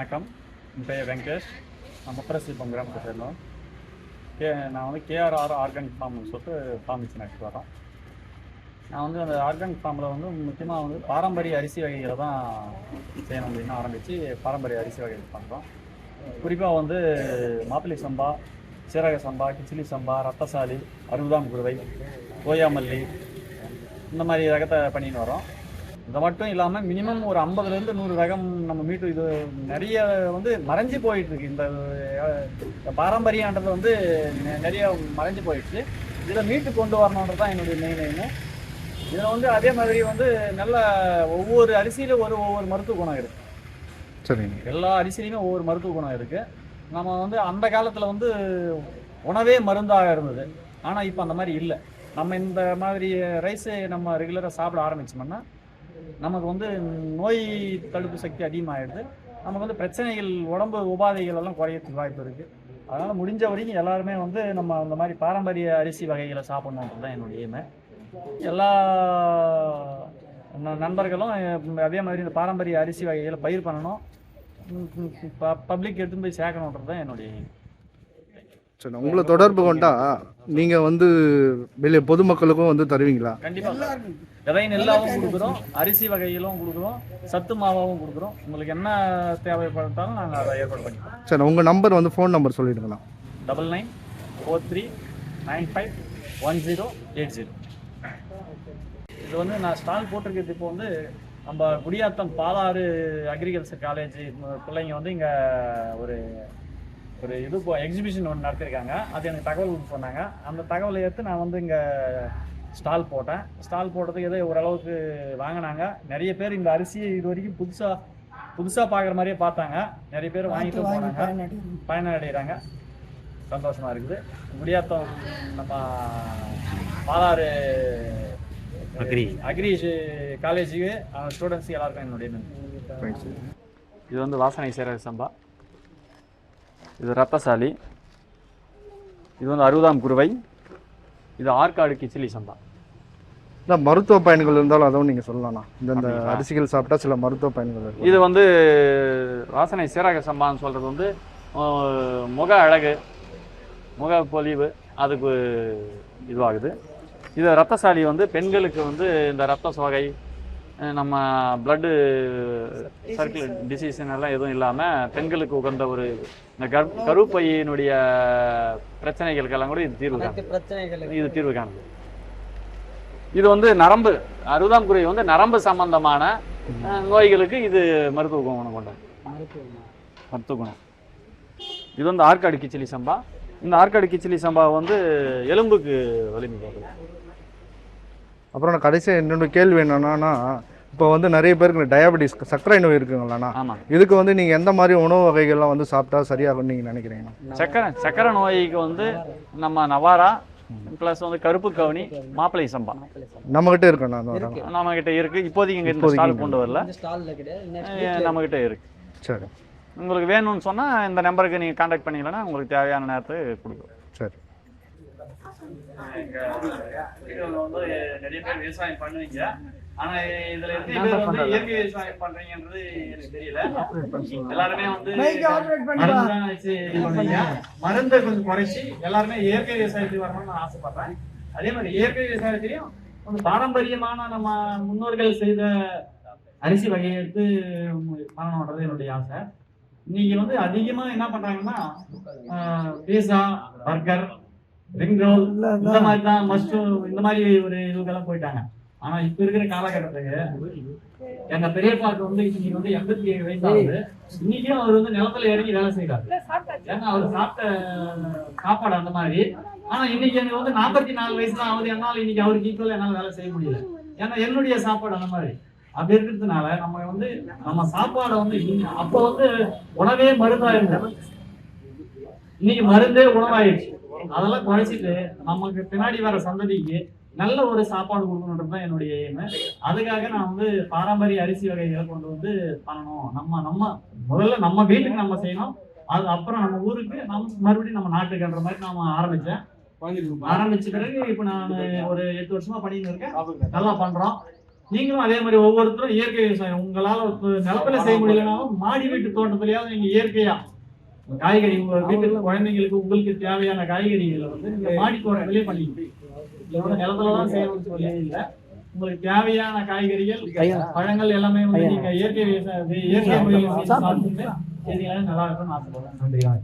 வணக்கம். என் பெயர் வெங்கடேஷ். நான் முப்பரசிப்பம் கிராமத்தை சேர்ந்தோம். நான் வந்து கேஆர்ஆர் ஆர்கானிக் ஃபார்ம்னு சொல்லிட்டு ஃபார்ம் வச்சு நடத்தி வரோம். நான் வந்து அந்த ஆர்கானிக் ஃபார்மில் வந்து முக்கியமாக வந்து பாரம்பரிய அரிசி வகைகளை தான் செய்யணும் அப்படின்னு ஆரம்பித்து பாரம்பரிய அரிசி வகைகள் பண்ணுறோம். குறிப்பாக வந்து மாப்பிள்ளை சம்பா, சீரக சம்பா, கிச்சிலி சம்பா, ரத்தசாலி, அறுபதாம் குருவை, கோயாமல்லி இந்த மாதிரி ரகத்தை பண்ணின்னு வரோம். இதை மட்டும் இல்லாமல் மினிமம் ஒரு 50லேருந்து 100 ரகம் நம்ம மீட்டு இது நிறைய வந்து மறைஞ்சு போயிட்டுருக்கு. இந்த பாரம்பரியன்றது வந்து நிறைய மறைஞ்சு போயிடுச்சு. இதில் மீட்டு கொண்டு வரணுன்றது தான் என்னுடைய மெயின் எய்மு. இதில் வந்து அதே மாதிரி வந்து நல்ல ஒவ்வொரு அரிசியிலும் ஒவ்வொரு மருத்துவ குணம் இருக்குது. சரிங்க. எல்லா அரிசிலையுமே ஒவ்வொரு மருத்துவ குணம் இருக்குது. நம்ம வந்து அந்த காலத்தில் வந்து உணவே மருந்தாக இருந்தது. ஆனால் இப்போ அந்த மாதிரி இல்லை. நம்ம இந்த மாதிரி ரைஸு நம்ம ரெகுலராக சாப்பிட ஆரம்பிச்சோம்னா நமக்கு வந்து நோய் தடுப்பு சக்தி அதிகமாகிடுது. நமக்கு வந்து பிரச்சனைகள், உடம்பு உபாதைகள் எல்லாம் குறையறதுக்கு வாய்ப்பு இருக்குது. அதனால் முடிஞ்ச வரைக்கும் எல்லாருமே வந்து நம்ம அந்த மாதிரி பாரம்பரிய அரிசி வகைகளை சாப்பிட்ணுன்றது தான் என்னுடைய எய்மு. எல்லா நண்பர்களும் அதே மாதிரி இந்த பாரம்பரிய அரிசி வகைகளை பயிர் பண்ணணும், பப்ளிக் எடுத்துன்னு போய் சேர்க்கணுன்றது தான் என்னுடைய எய்ம். சரி, உங்களை தொடர்பு கொண்டா நீங்கள் வந்து வெளியே பொதுமக்களுக்கும் வந்து தருவீங்களா? கண்டிப்பாக. விதை நெல்லாவும் கொடுக்குறோம், அரிசி வகைகளும் கொடுக்குறோம், சத்து மாவாகவும் கொடுக்குறோம். உங்களுக்கு என்ன தேவைப்பட்டாலும் நாங்கள் அதை ஏற்பாடு பண்ணிக்கிறோம். சரி, உங்கள் நம்பர் வந்து ஃபோன் நம்பர் சொல்லிடுங்களா? 9943951080. இது வந்து நான் ஸ்டால் போட்டிருக்கிறது. இப்போ வந்து நம்ம குடியாத்தம் பாலாறு அக்ரிகல்ச்சர் காலேஜ் பிள்ளைங்க வந்து இங்கே ஒரு இது எக்ஸிபிஷன் ஒன்று நடத்திருக்காங்க. அது எனக்கு தகவல் சொன்னாங்க. அந்த தகவலை ஏற்று நான் வந்து இங்கே ஸ்டால் போட்டேன். ஸ்டால் போட்டதுக்கு ஏதோ ஓரளவுக்கு வாங்கினாங்க. நிறைய பேர் இந்த அரிசியை இது வரைக்கும் புதுசாக பார்க்குற மாதிரியே பார்த்தாங்க. நிறைய பேர் வாங்கிட்டு போனாங்க, பயனடைகிறாங்க. சந்தோஷமாக இருக்குது. குடியாத்தம் நம்ம பாலாறு அக்ரி காலேஜுக்கு ஸ்டூடெண்ட்ஸுக்கு எல்லாருக்கும் என்னுடைய நன்றி. இது வந்து வாசனை சீரக சம்பா, இது ரத்தசாலி, இது வந்து 60ஆம் குருவை, இது ஆற்காடு கிச்சிலி சம்பா. இல்லை, மருத்துவ பயன்கள் இருந்தாலும் அதுவும் நீங்கள் சொல்லலாம்ண்ணா. இந்த அரிசிகள் சாப்பிட்டா சில மருத்துவ பயன்கள் இருக்குது. இது வந்து வாசனை சீரக சம்பான்னு சொல்கிறது வந்து முக அழகு, முக பொலிவு அதுக்கு இதுவாகுது. இது ரத்தசாலி வந்து பெண்களுக்கு வந்து இந்த ரத்த சோகை, நம்ம பிளட்டு சர்க்குலர் டிசீஸ்னெல்லாம் எதுவும் இல்லாமல் பெண்களுக்கு உகந்த ஒரு இந்த கருப்பையினுடைய பிரச்சனைகளுக்கெல்லாம் கூட இது தீர்வு காணுது. இது வந்து நரம்பு, 60ஆம் குருவை வந்து நரம்பு சம்பந்தமான நோய்களுக்கு இது மருத்துவ குணம் கொண்டது. மருத்துவ குணம். இது வந்து ஆற்காடு கிச்சிலி சம்பா. இந்த ஆற்காடு கிச்சிலி சம்பா வந்து எலும்புக்கு வலிமை போகுது. அப்புறம் நான் கடைசியாக என்னோட கேள்வி என்னன்னா, இப்போ வந்து நிறைய பேருக்கு டயபெட்டிஸ், சர்க்கரை நோய் இருக்குங்களாண்ணா. ஆமாம். இதுக்கு வந்து நீங்கள் எந்த மாதிரி உணவு வகைகள்லாம் வந்து சாப்பிட்டா சரியாகும்னு நீங்கள் நினைக்கிறீங்க? சர்க்கரை நோய்க்கு வந்து நம்ம நவாரா ப்ளஸ் வந்து கருப்பு கவுனி, மாப்பிள்ளை சம்பா நம்மகிட்ட இருக்குண்ணா. நம்மகிட்ட இருக்குது. இப்போதைக்கு இங்கே இந்த ஸ்டால் கொண்டு வரல, நம்மகிட்ட இருக்குது. சரி, உங்களுக்கு வேணும்னு சொன்னால் இந்த நம்பருக்கு நீங்கள் கான்டாக்ட் பண்ணிங்கன்னா உங்களுக்கு தேவையான நேரத்தை கொடுக்குறோம். சரி. வந்து நிறைய பேர் விவசாயம் பண்ணுவீங்க, ஆனா இதுல எத்தனை பேர் வந்து இயற்கை விவசாயம் பண்றீங்கன்றது எனக்கு தெரியல. எல்லாருமே வந்து மருந்தை கொஞ்சம் குறைச்சி எல்லாருமே இயற்கை விவசாயத்துக்கு வரணும்னு நான் ஆசைப்படுறேன். அதே மாதிரி இயற்கை விவசாயத்திலையும் கொஞ்சம் பாரம்பரியமான நம்ம முன்னோர்கள் செய்த அரிசி வகையை எடுத்து பண்ணணுன்றது என்னுடைய ஆசை. இன்னைக்கு வந்து அதிகமா என்ன பண்றாங்கன்னா பீஸா, பர்கர், ரிங் ரோல் இந்த மாதிரி தான் மஷ்ரூம் இந்த மாதிரி ஒரு இதுக்கெல்லாம் போயிட்டாங்க. ஆனா இப்ப இருக்கிற காலகட்டத்துக்கு எங்க பெரியப்பாக்கு வந்து இன்னைக்கு வந்து 87 வயசு ஆகுது. இன்னைக்கும் அவர் வந்து நிலத்துல இறங்கி வேலை செய்யறாரு. ஏன்னா அவர் சாப்பிட்ட சாப்பாடு அந்த மாதிரி. ஆனா இன்னைக்கு எனக்கு வந்து 44 வயசு தான் ஆகுது. என்னால இன்னைக்கு அவருக்கு ஈக்குவலா என்னால வேலை செய்ய முடியல. ஏன்னா என்னுடைய சாப்பாடு அந்த மாதிரி. அப்படி இருக்கிறதுனால நம்ம வந்து நம்ம சாப்பாடை வந்து அப்ப வந்து உணவே மருந்தா இருந்தது. இன்னைக்கு மருந்தே உணவாயிடுச்சு. அதெல்லாம் குறைச்சிட்டு நமக்கு பின்னாடி வர சந்ததிக்கு நல்ல ஒரு சாப்பாடு கொடுக்கணுன்றது தான் என்னுடைய எய்மு. அதுக்காக நான் வந்து பாரம்பரிய அரிசி வகைகளை கொண்டு வந்து பண்ணணும். நம்ம முதல்ல நம்ம வீட்டுக்கு நம்ம செய்யணும், அது அப்புறம் நம்ம ஊருக்கு மறுபடியும் நம்ம நாட்டுக்குன்ற மாதிரி நாம ஆரம்பிச்ச பிறகு இப்ப நான் ஒரு 8 வருஷமா பண்ணிட்டு இருக்கேன். நல்லா பண்றோம். நீங்களும் அதே மாதிரி ஒவ்வொருத்தரும் இயற்கை விவசாயம் உங்களால நிலத்துல செய்ய முடியலனாலும் மாடி வீட்டு தோட்டத்திலேயாவது நீங்க இயற்கையா காய்கறி உங்க வீட்டுல குழந்தைங்களுக்கு உங்களுக்கு தேவையான காய்கறிகளை வந்து நீங்க மாடி தோட்டத்திலேயே பண்ணிக்கலாம். நிலத்துலதான் செய்யணும்னு சொல்லி இல்லை, உங்களுக்கு தேவையான காய்கறிகள் பழங்கள் எல்லாமே வந்து நீங்க இயற்கை விவசாயம் இயற்கை முறையில் சாப்பிட்டு நல்லா இருக்கும்னு ஆசைப்படுறேன்.